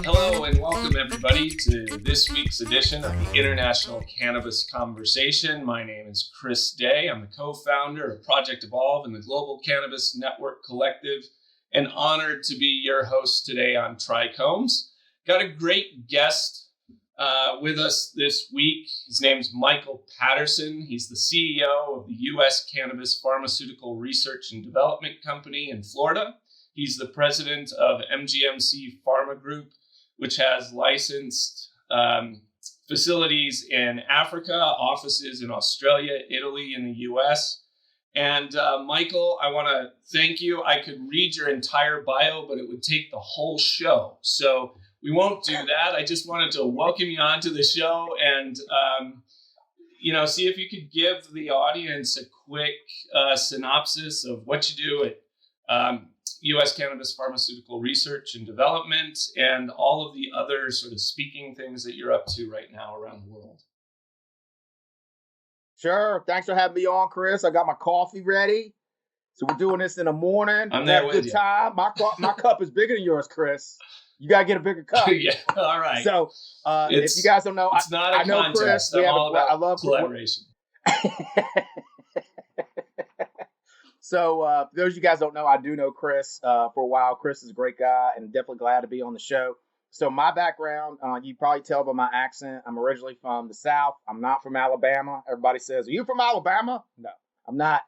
Hello and welcome everybody to this week's edition of the International Cannabis Conversation. My name is Chris Day. I'm the co-founder of Project Evolve and the Global Cannabis Network Collective, and honored to be your host today on Trichomes. Got a great guest with us this week. His name's Michael Patterson. He's the CEO of the US Cannabis Pharmaceutical Research and Development Company in Florida. He's the president of MGMC Pharma Group, which has licensed facilities in Africa, offices in Australia, Italy, and the US. And Michael, I want to thank you. I could read your entire bio, but it would take the whole show. So we won't do that. I just wanted to welcome you onto the show and, see if you could give the audience a quick synopsis of what you do at U.S. Cannabis Pharmaceutical Research and Development, and all of the other sort of speaking things that you're up to right now around the world. Sure. Thanks for having me on, Chris. I got my coffee ready. So we're doing this in the morning. I'm there with you. Good time. My cup is bigger than yours, Chris. You got to get a bigger cup. Yeah, all right. So if you guys don't know, it's not a contest. I'm all about I collaboration. So for those of you guys don't know, I do know Chris for a while. Chris is a great guy and definitely glad to be on the show. So my background, you probably tell by my accent, I'm originally from the South. I'm not from Alabama. Everybody says, are you from Alabama? No, I'm not.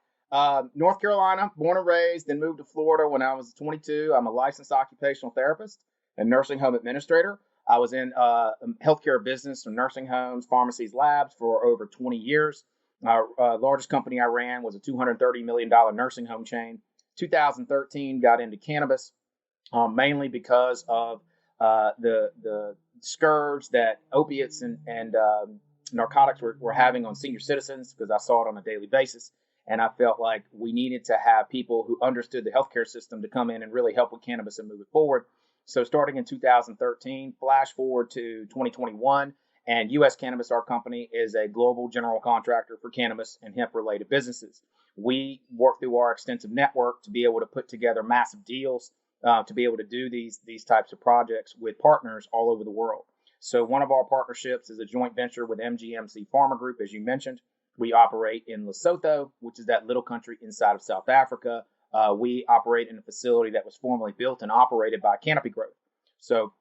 North Carolina, born and raised, then moved to Florida when I was 22. I'm a licensed occupational therapist and nursing home administrator. I was in healthcare business from nursing homes, pharmacies, labs for over 20 years. Our largest company I ran was a $230 million nursing home chain. 2013, got into cannabis, mainly because of the scourge that opiates and narcotics were having on senior citizens, because I saw it on a daily basis. And I felt like we needed to have people who understood the healthcare system to come in and really help with cannabis and move it forward. So starting in 2013, flash forward to 2021, and US Cannabis, our company, is a global general contractor for cannabis and hemp-related businesses. We work through our extensive network to be able to put together massive deals, to be able to do these types of projects with partners all over the world. So one of our partnerships is a joint venture with MGMC Pharma Group, as you mentioned. We operate in Lesotho, which is that little country inside of South Africa. We operate in a facility that was formerly built and operated by Canopy Growth. So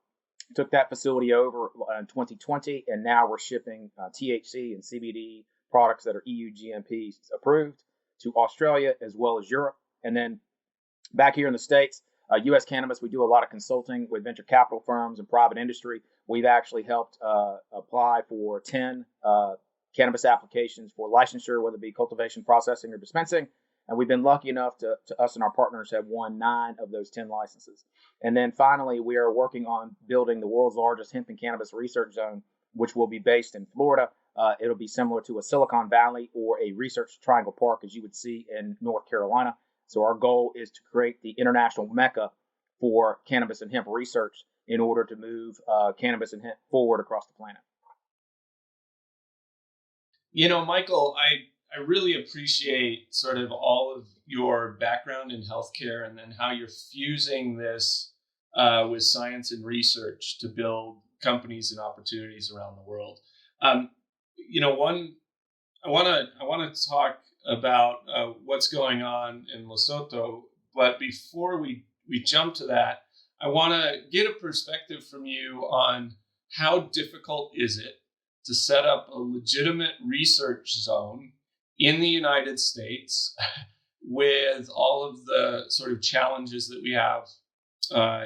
took that facility over in 2020, and now we're shipping THC and CBD products that are EU GMP approved to Australia as well as Europe. And then back here in the States, US Cannabis, we do a lot of consulting with venture capital firms and private industry. We've actually helped apply for 10 cannabis applications for licensure, whether it be cultivation, processing, or dispensing. And we've been lucky enough to us and our partners have won 9 of those 10 licenses. And then finally, we are working on building the world's largest hemp and cannabis research zone, which will be based in Florida. It'll be similar to a Silicon Valley or a research triangle park, as you would see in North Carolina. So our goal is to create the international mecca for cannabis and hemp research in order to move cannabis and hemp forward across the planet. Michael, I really appreciate sort of all of your background in healthcare, and then how you're fusing this with science and research to build companies and opportunities around the world. I want to talk about what's going on in Lesotho, but before we jump to that, I want to get a perspective from you on how difficult is it to set up a legitimate research zone in the United States with all of the sort of challenges that we have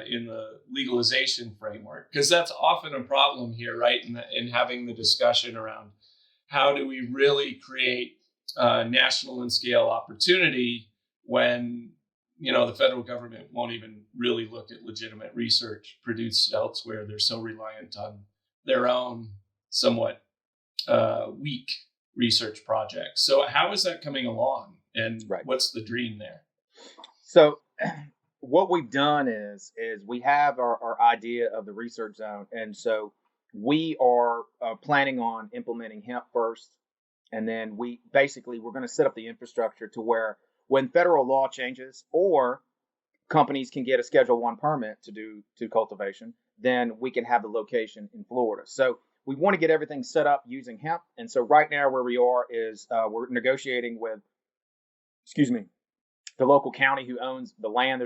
in the legalization framework, because that's often a problem here, right? In having the discussion around how do we really create national and scale opportunity when, the federal government won't even really look at legitimate research produced elsewhere. They're so reliant on their own somewhat weak research projects. So how is that coming along, and What's the dream there? So what we've done is we have our idea of the research zone. And so we are planning on implementing hemp first. And then we're going to set up the infrastructure to where when federal law changes or companies can get a Schedule I permit to do cultivation, then we can have the location in Florida. So we want to get everything set up using hemp. And so right now where we are is we're negotiating with, excuse me, the local county who owns the land.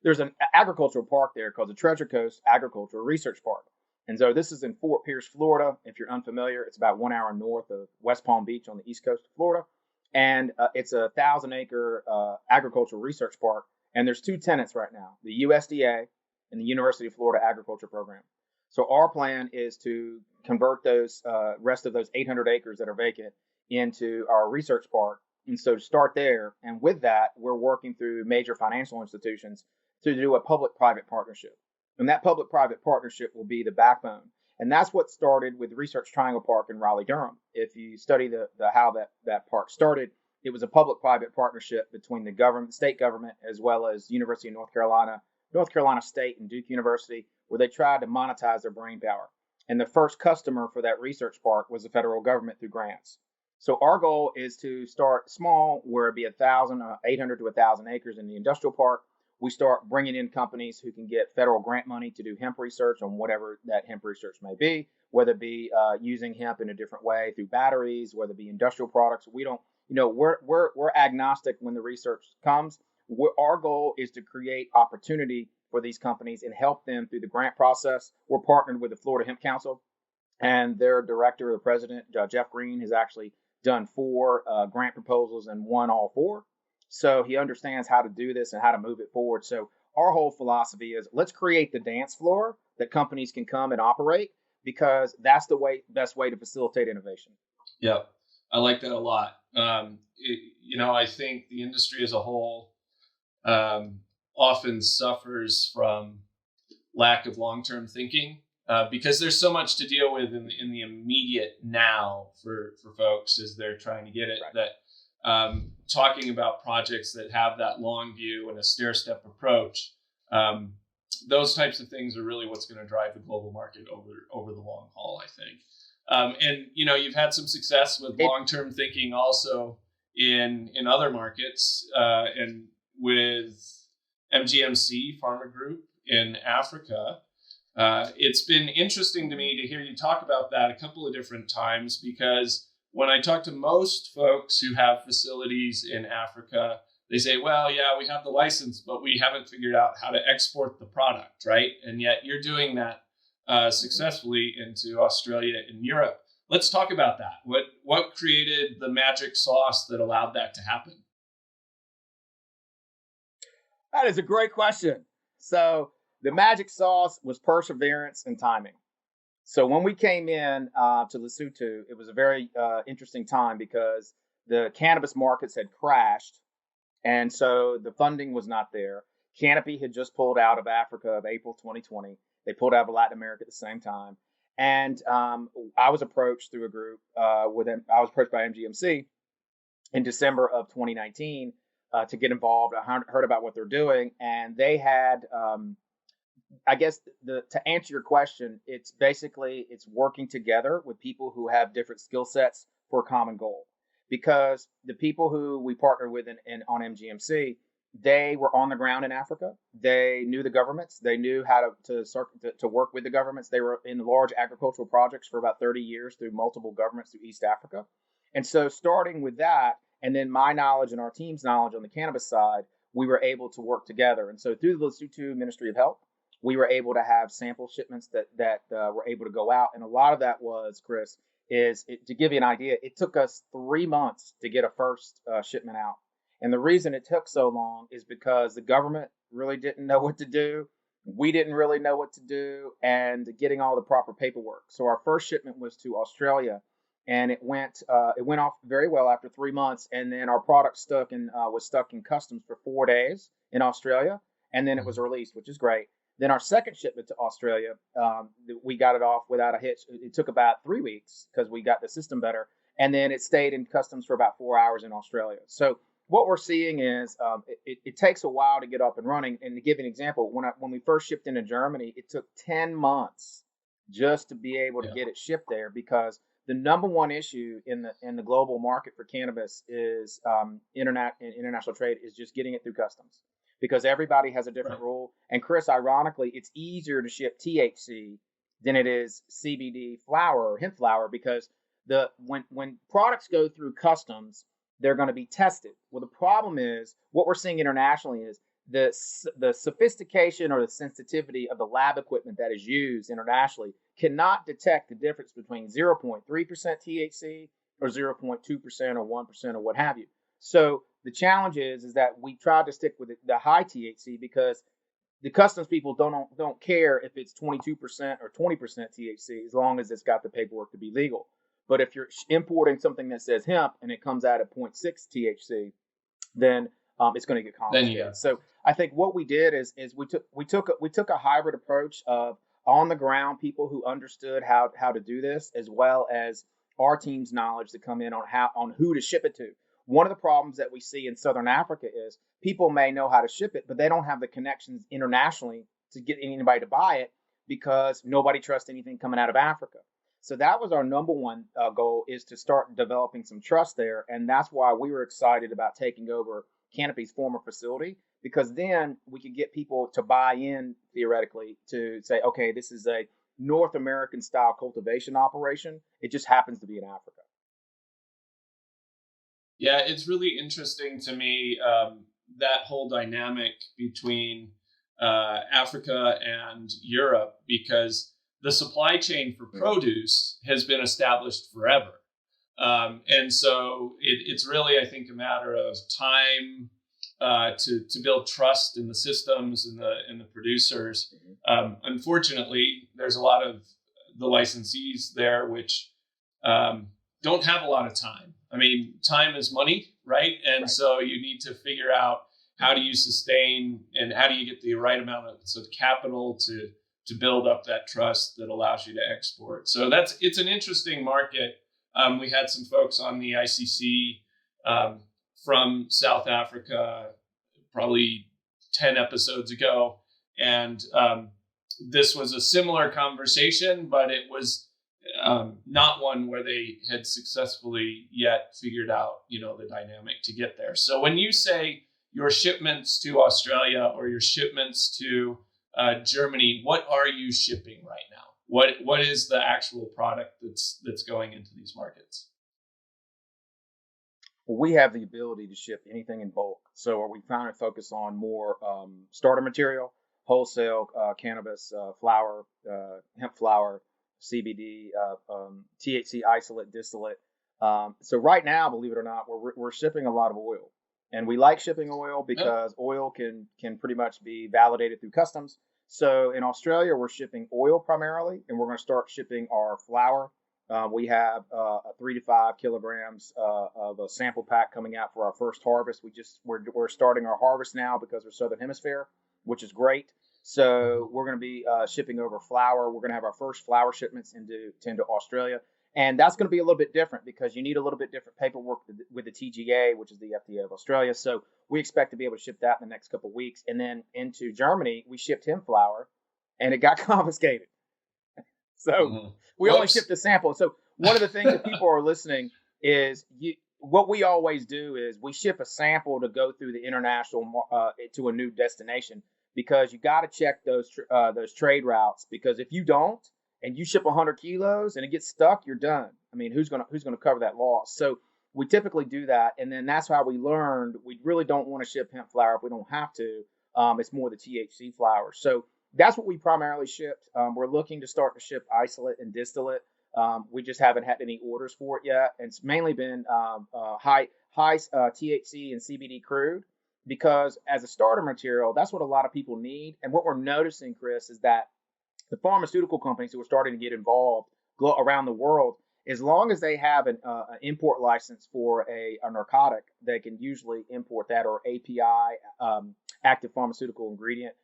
There's an agricultural park there called the Treasure Coast Agricultural Research Park. And so this is in Fort Pierce, Florida. If you're unfamiliar, it's about 1 hour north of West Palm Beach on the east coast of Florida. And it's a 1,000-acre agricultural research park. And there's two tenants right now, the USDA and the University of Florida Agriculture Program. So our plan is to convert those rest of those 800 acres that are vacant into our research park. And so start there. And with that, we're working through major financial institutions to do a public-private partnership. And that public-private partnership will be the backbone. And that's what started with Research Triangle Park in Raleigh-Durham. If you study the how that park started, it was a public-private partnership between the government, state government, as well as University of North Carolina State, and Duke University, where they tried to monetize their brain power. And the first customer for that research park was the federal government through grants. So our goal is to start small, where it'd be 800 to 1,000 acres in the industrial park. We start bringing in companies who can get federal grant money to do hemp research on whatever that hemp research may be, whether it be using hemp in a different way through batteries, whether it be industrial products. We don't, we're agnostic when the research comes. Our goal is to create opportunity for these companies and help them through the grant process. We're partnered with the Florida Hemp Council, and their director, the president, Jeff Green, has actually done 4 grant proposals and won all 4. So he understands how to do this and how to move it forward. So our whole philosophy is let's create the dance floor that companies can come and operate, because that's the best way to facilitate innovation. Yeah, I like that a lot. I think the industry as a whole often suffers from lack of long-term thinking because there's so much to deal with in the immediate now for folks as they're trying to get it. Right. That talking about projects that have that long view and a stair-step approach, those types of things are really what's going to drive the global market over the long haul, I think. And you've had some success with long-term thinking also in other markets and with MGMC Pharma Group in Africa. It's been interesting to me to hear you talk about that a couple of different times, because when I talk to most folks who have facilities in Africa, they say, well, yeah, we have the license, but we haven't figured out how to export the product, right? And yet you're doing that successfully into Australia and Europe. Let's talk about that. What created the magic sauce that allowed that to happen? That is a great question. So the magic sauce was perseverance and timing. So when we came in to Lesotho, it was a very interesting time because the cannabis markets had crashed. And so the funding was not there. Canopy had just pulled out of Africa of April 2020. They pulled out of Latin America at the same time. And I was approached through a group I was approached by MGMC in December of 2019 to get involved. I heard about what they're doing, and they had, I guess, to answer your question, it's working together with people who have different skill sets for a common goal. Because the people who we partnered with on MGMC, they were on the ground in Africa. They knew the governments. They knew how to work with the governments. They were in large agricultural projects for about 30 years through multiple governments through East Africa. And so starting with that, and then my knowledge and our team's knowledge on the cannabis side, we were able to work together. And so through the Lesotho Ministry of Health, we were able to have sample shipments that were able to go out. And a lot of that was, Chris, to give you an idea, it took us 3 months to get a first shipment out. And the reason it took so long is because the government really didn't know what to do. We didn't really know what to do, and getting all the proper paperwork. So our first shipment was to Australia, and it went off very well after 3 months. And then our product was stuck in customs for 4 days in Australia, and then it was released, which is great. Then our second shipment to Australia, we got it off without a hitch. It took about 3 weeks because we got the system better. And then it stayed in customs for about 4 hours in Australia. So what we're seeing is it takes a while to get up and running. And to give you an example, when we first shipped into Germany, it took 10 months just to be able to get it shipped there, because the number one issue in the global market for cannabis is international trade is just getting it through customs. because everybody has a different rule. And Chris, ironically, it's easier to ship THC than it is CBD flower or hemp flower, because when products go through customs, they're going to be tested. Well, the problem is what we're seeing internationally is the sophistication or the sensitivity of the lab equipment that is used internationally cannot detect the difference between 0.3% THC or 0.2% or 1% or what have you. So the challenge is that we tried to stick with the high THC because the customs people don't care if it's 22% or 20% THC as long as it's got the paperwork to be legal. But if you're importing something that says hemp and it comes out at 0.6 THC, then it's going to get complicated. So I think what we did is we took a hybrid approach of on the ground people who understood how to do this, as well as our team's knowledge to come in on who to ship it to. One of the problems that we see in Southern Africa is people may know how to ship it, but they don't have the connections internationally to get anybody to buy it because nobody trusts anything coming out of Africa. So that was our number one goal, is to start developing some trust there. And that's why we were excited about taking over Canopy's former facility, because then we could get people to buy in theoretically to say, okay, this is a North American style cultivation operation. It just happens to be in Africa. Yeah, it's really interesting to me, that whole dynamic between Africa and Europe, because the supply chain for produce has been established forever. And so it's really, I think, a matter of time to build trust in the systems and the producers. Unfortunately, there's a lot of the licensees there which don't have a lot of time. I mean, time is money, right? And so you need to figure out how do you sustain and how do you get the right amount of capital to build up that trust that allows you to export. So it's an interesting market. We had some folks on the ICC from South Africa probably 10 episodes ago. And this was a similar conversation, but it was not one where they had successfully yet figured out, the dynamic to get there. So when you say your shipments to Australia or your shipments to Germany, what are you shipping right now? What is the actual product that's going into these markets? Well, we have the ability to ship anything in bulk. So we trying to focus on more starter material, wholesale cannabis, flower, hemp flower, CBD, THC isolate, distillate. So right now, believe it or not, we're shipping a lot of oil. And we like shipping oil because oil can pretty much be validated through customs. So in Australia, we're shipping oil primarily, and we're going to start shipping our flower. We have 3 to 5 kilograms of a sample pack coming out for our first harvest. We're starting our harvest now because we're Southern Hemisphere, which is great. So we're going to be shipping over flower. We're going to have our first flower shipments into Australia. And that's going to be a little bit different because you need a little bit different paperwork with the TGA, which is the FDA of Australia. So we expect to be able to ship that in the next couple of weeks. And then into Germany, we shipped hemp flower, and it got confiscated. So we only shipped the sample. So one of the things that people are listening is what we always do is we ship a sample to go through the international to a new destination, because you got to check those trade routes, because if you don't, and you ship 100 kilos and it gets stuck, you're done. I mean, who's gonna cover that loss? So we typically do that, and then that's how we learned we really don't want to ship hemp flower if we don't have to. It's more the THC flower. So that's what we primarily shipped. We're looking to start to ship isolate and distillate. We just haven't had any orders for it yet, and it's mainly been high THC and CBD crude, because as a starter material, that's what a lot of people need. And what we're noticing, Chris, is that the pharmaceutical companies who are starting to get involved around the world, as long as they have an import license for a narcotic, they can usually import that, or API, active pharmaceutical ingredient.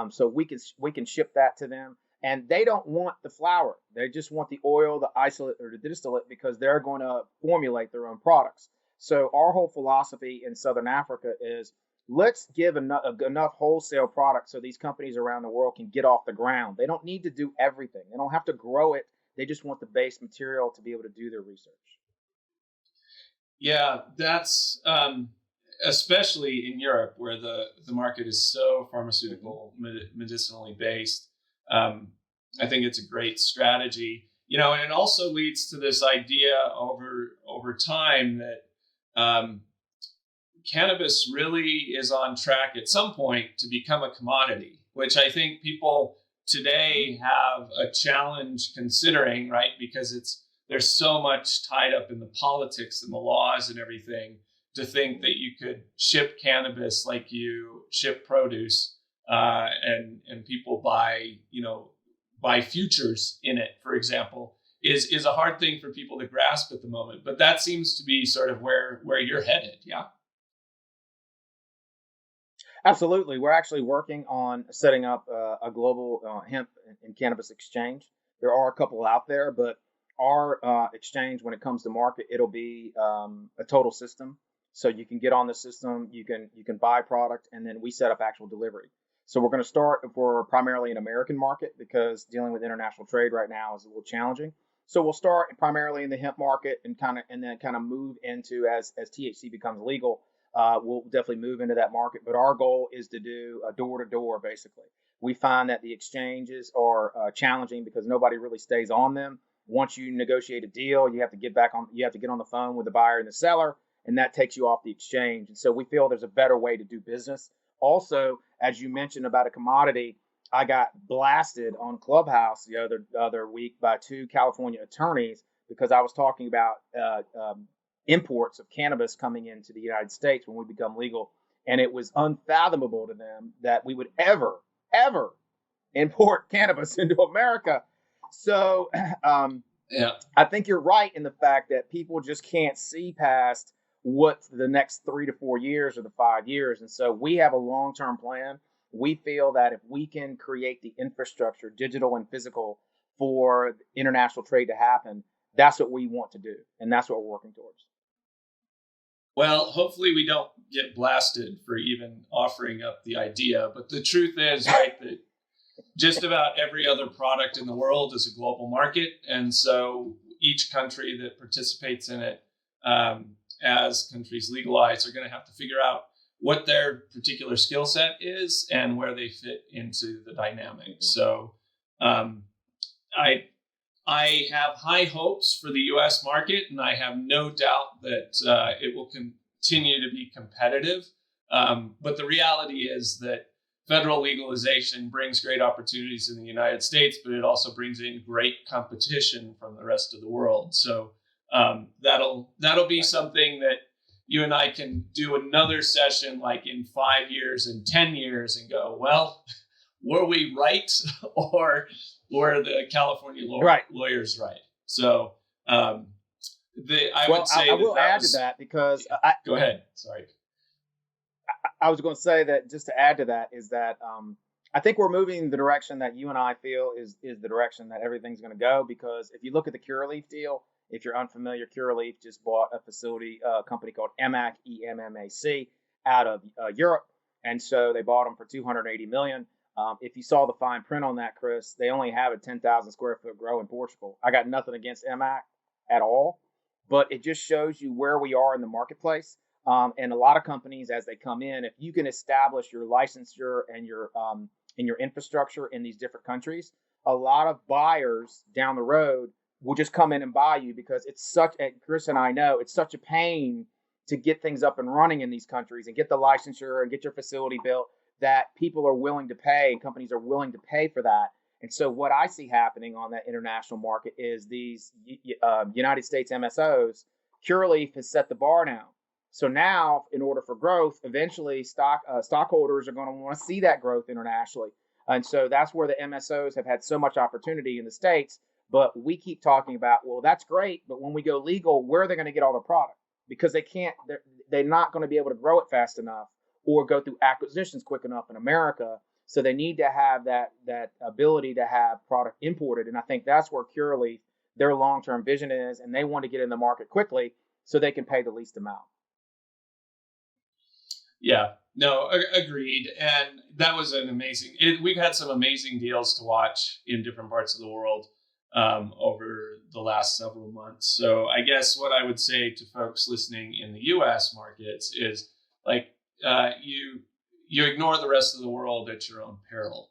So we can ship that to them, and they don't want the flower. They just want the oil, the isolate, or the distillate, because they're going to formulate their own products. So our whole philosophy in Southern Africa is, let's give enough wholesale product so these companies around the world can get off the ground. They don't need to do everything. They don't have to grow it. They just want the base material to be able to do their research. Yeah, that's especially in Europe, where the market is so pharmaceutical, medicinally based. I think it's a great strategy, and it also leads to this idea over time that cannabis really is on track at some point to become a commodity, which I think people today have a challenge considering, right? Because there's so much tied up in the politics and the laws and everything, to think that you could ship cannabis like you ship produce, and people buy futures in it, for example, is a hard thing for people to grasp at the moment. But that seems to be sort of where you're headed. Yeah. Absolutely. We're actually working on setting up a global hemp and cannabis exchange. There are a couple out there, but our exchange, when it comes to market, it'll be a total system. So you can get on the system, you can buy product, and then we set up actual delivery. So we're going to start for primarily an American market, because dealing with international trade right now is a little challenging. So we'll start primarily in the hemp market and then kind of move into, as THC becomes legal, we'll definitely move into that market. But our goal is to do a door to door, basically. We find that the exchanges are challenging because nobody really stays on them. Once you negotiate a deal, you have to get on the phone with the buyer and the seller, and that takes you off the exchange. And so we feel there's a better way to do business. Also, as you mentioned about a commodity, I got blasted on Clubhouse the other week by two California attorneys because I was talking about imports of cannabis coming into the United States when we become legal. And it was unfathomable to them that we would ever import cannabis into America. So Yeah. I think you're right in the fact that people just can't see past what the next 3 to 4 years or the 5 years. And so we have a long-term plan. We feel that if we can create the infrastructure, digital and physical, for international trade to happen, that's what we want to do. And that's what we're working towards. Well, hopefully we don't get blasted for even offering up the idea. But the truth is, right, that just about every other product in the world is a global market. And so each country that participates in it, as countries legalize, are going to have to figure out what their particular skill set is and where they fit into the dynamic. So I have high hopes for the U.S. market, and I have no doubt that it will continue to be competitive. But the reality is that federal legalization brings great opportunities in the United States, but it also brings in great competition from the rest of the world. So that'll be something that you and I can do another session like in 5 years and 10 years and go, well, were we right, or were the California lawyers right? So I would say I will add to that because go ahead. Sorry. I was going to say that, just to add to that, is that I think we're moving the direction that you and I feel is the direction that everything's going to go. Because if you look at the Curaleaf deal, if you're unfamiliar, Curaleaf just bought a company called EMMAC, EMMAC, out of Europe. And so they bought them for $280 million. If you saw the fine print on that, Chris, they only have a 10,000 square foot grow in Portugal. I got nothing against EMMAC at all, but it just shows you where we are in the marketplace. And a lot of companies, as they come in, if you can establish your licensure and your infrastructure in these different countries, a lot of buyers down the road will just come in and buy you, because Chris and I know, it's such a pain to get things up and running in these countries and get the licensure and get your facility built, that people are willing to pay and companies are willing to pay for that. And so what I see happening on that international market is these United States MSOs, Curaleaf has set the bar now. So now, in order for growth, eventually stockholders are going to want to see that growth internationally. And so that's where the MSOs have had so much opportunity in the States. But we keep talking about, well, that's great, but when we go legal, where are they going to get all the product? Because they're not going to be able to grow it fast enough or go through acquisitions quick enough in America. So they need to have that ability to have product imported. And I think that's where Curaleaf, their long-term vision is, and they want to get in the market quickly so they can pay the least amount. Yeah, no, agreed. And that was we've had some amazing deals to watch in different parts of the world over the last several months. So I guess what I would say to folks listening in the U.S. markets is, you ignore the rest of the world at your own peril.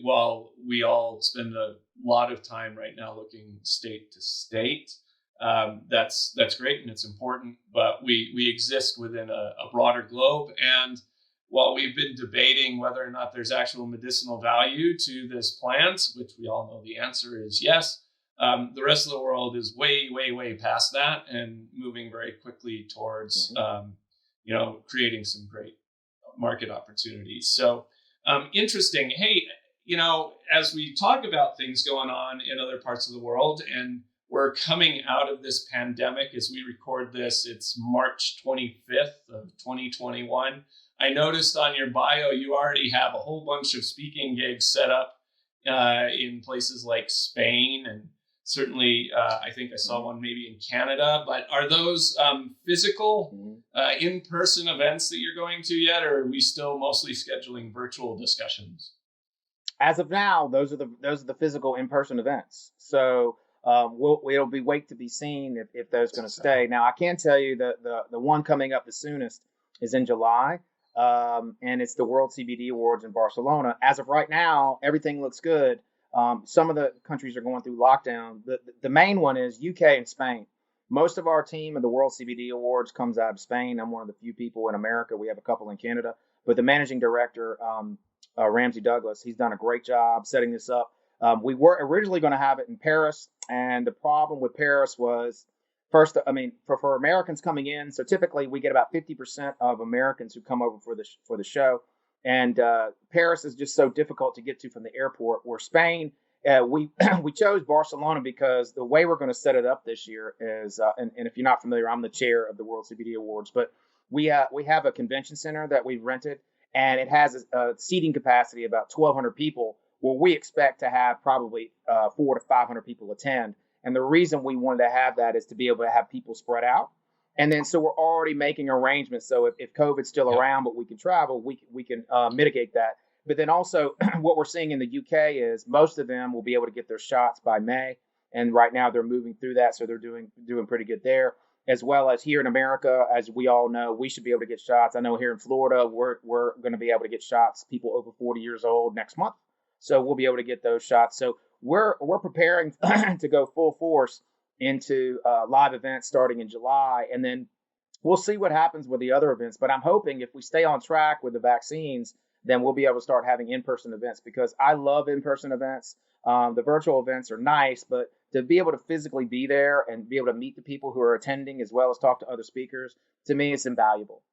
While we all spend a lot of time right now looking state to state, that's great and it's important, but we exist within a broader globe. And while we've been debating whether or not there's actual medicinal value to this plant, which we all know the answer is yes, the rest of the world is way, way, way past that and moving very quickly towards, creating some great market opportunities. So interesting. Hey, as we talk about things going on in other parts of the world, and we're coming out of this pandemic as we record this, it's March 25th of 2021. I noticed on your bio, you already have a whole bunch of speaking gigs set up in places like Spain, and certainly I think I saw one maybe in Canada. But are those physical in-person events that you're going to yet, or are we still mostly scheduling virtual discussions? As of now, those are the physical in-person events. So it'll be wait to be seen if those going to stay. Now, I can tell you that the one coming up the soonest is in July, and it's the World CBD Awards in Barcelona. As of right now, everything looks good. Some of the countries are going through lockdown. The main one is UK and Spain. Most of our team of the World CBD Awards comes out of Spain. I'm one of the few people in America. We have a couple in Canada. But the managing director, Ramsey Douglas, he's done a great job setting this up. We were originally going to have it in Paris, and the problem with Paris was, first, for Americans coming in, so typically we get about 50% of Americans who come over for the show, and Paris is just so difficult to get to from the airport. Where Spain, we chose Barcelona because the way we're going to set it up this year is, and if you're not familiar, I'm the chair of the World CBD Awards, but we have a convention center that we've rented, and it has a seating capacity of about 1,200 people. Well, we expect to have probably 400 to 500 people attend. And the reason we wanted to have that is to be able to have people spread out. And then so we're already making arrangements. So if COVID's still around, but we can travel, we can mitigate that. But then also what we're seeing in the UK is most of them will be able to get their shots by May. And right now they're moving through that. So they're doing pretty good there. As well as here in America, as we all know, we should be able to get shots. I know here in Florida, we're going to be able to get shots, people over 40 years old next month. So we'll be able to get those shots. So we're preparing to go full force into live events starting in July. And then we'll see what happens with the other events. But I'm hoping if we stay on track with the vaccines, then we'll be able to start having in-person events, because I love in-person events. The virtual events are nice, but to be able to physically be there and be able to meet the people who are attending as well as talk to other speakers, to me, it's invaluable.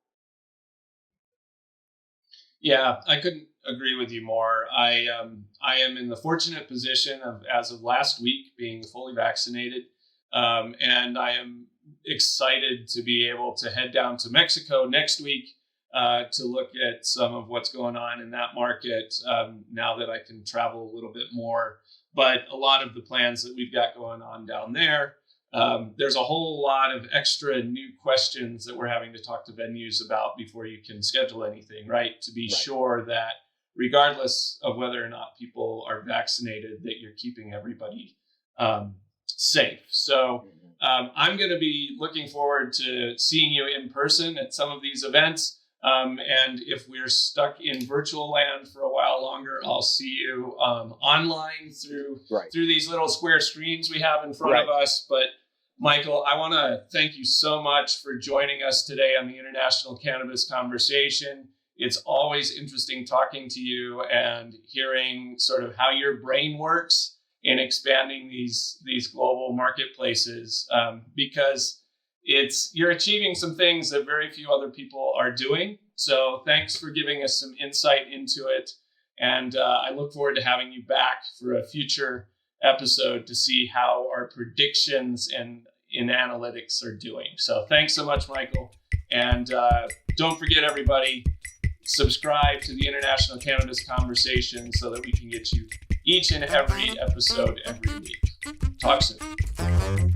Yeah, I couldn't agree with you more. I am in the fortunate position of, as of last week, being fully vaccinated, and I am excited to be able to head down to Mexico next week to look at some of what's going on in that market now that I can travel a little bit more. But a lot of the plans that we've got going on down there, there's a whole lot of extra new questions that we're having to talk to venues about before you can schedule anything, right? To be sure that regardless of whether or not people are vaccinated, that you're keeping everybody safe. So I'm going to be looking forward to seeing you in person at some of these events. And if we're stuck in virtual land for a while longer, I'll see you online through these little square screens we have in front of us. But Michael, I want to thank you so much for joining us today on the International Cannabis Conversation. It's always interesting talking to you and hearing sort of how your brain works in expanding these global marketplaces, because you're achieving some things that very few other people are doing. So thanks for giving us some insight into it. And I look forward to having you back for a future episode to see how our predictions in analytics are doing. So thanks so much, Michael. And don't forget, everybody, subscribe to the International Cannabis Conversation so that we can get you each and every episode every week. Talk soon.